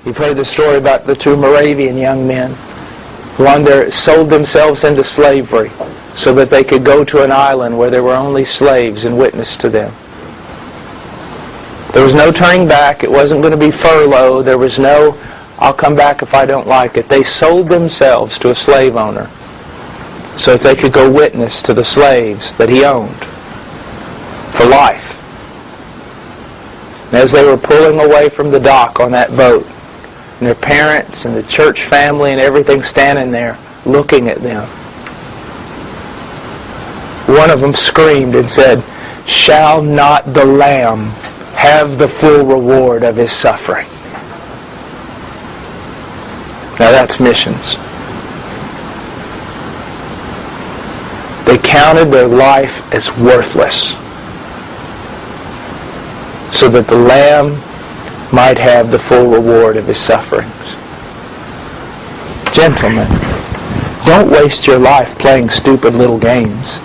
You've heard the story about the two Moravian young men who sold themselves into slavery so that they could go to an island where there were only slaves and witness to them. There was no turning back. It wasn't going to be furlough. There was no, I'll come back if I don't like it. They sold themselves to a slave owner so that they could go witness to the slaves that he owned for life. And as they were pulling away from the dock on that boat, and their parents and the church family and everything standing there looking at them, one of them screamed and said, "Shall not the Lamb have the full reward of His suffering?" Now that's missions. They counted their life as worthless so that the Lamb might have the full reward of His sufferings. Gentlemen, don't waste your life playing stupid little games.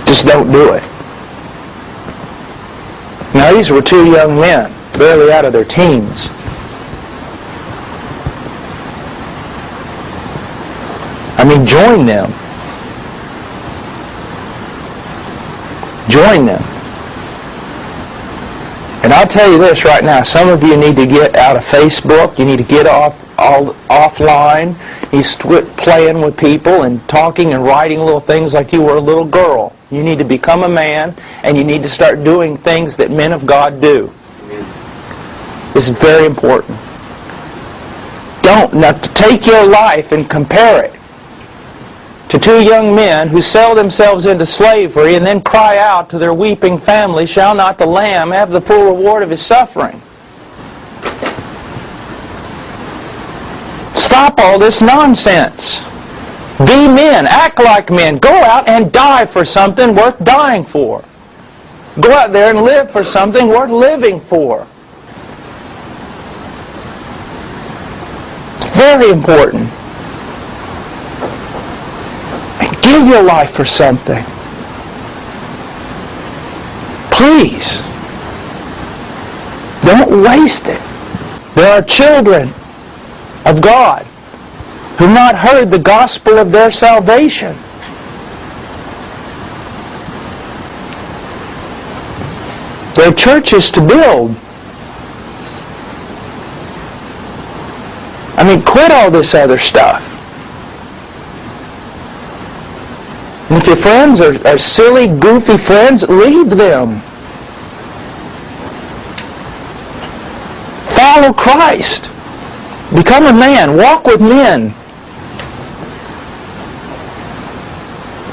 Just don't do it. Now these were two young men, barely out of their teens. I mean, join them. Join them. And I'll tell you this right now, some of you need to get out of Facebook, you need to get offline, you quit playing with people and talking and writing little things like you were a little girl. You need to become a man, and you need to start doing things that men of God do. This is very important. Don't take your life and compare it to two young men who sell themselves into slavery and then cry out to their weeping family, "Shall not the Lamb have the full reward of His suffering?" Stop all this nonsense. Be men. Act like men. Go out and die for something worth dying for. Go out there and live for something worth living for. It's very important. Give your life for something. Please. Don't waste it. There are children of God who have not heard the gospel of their salvation. There are churches to build. I mean, quit all this other stuff. And if your friends are silly, goofy friends, leave them. Follow Christ. Become a man. Walk with men.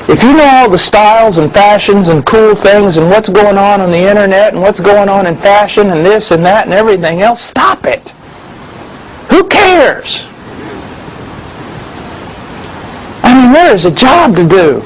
If you know all the styles and fashions and cool things and what's going on the internet and what's going on in fashion and this and that and everything else, stop it. Who cares? I mean, there is a job to do.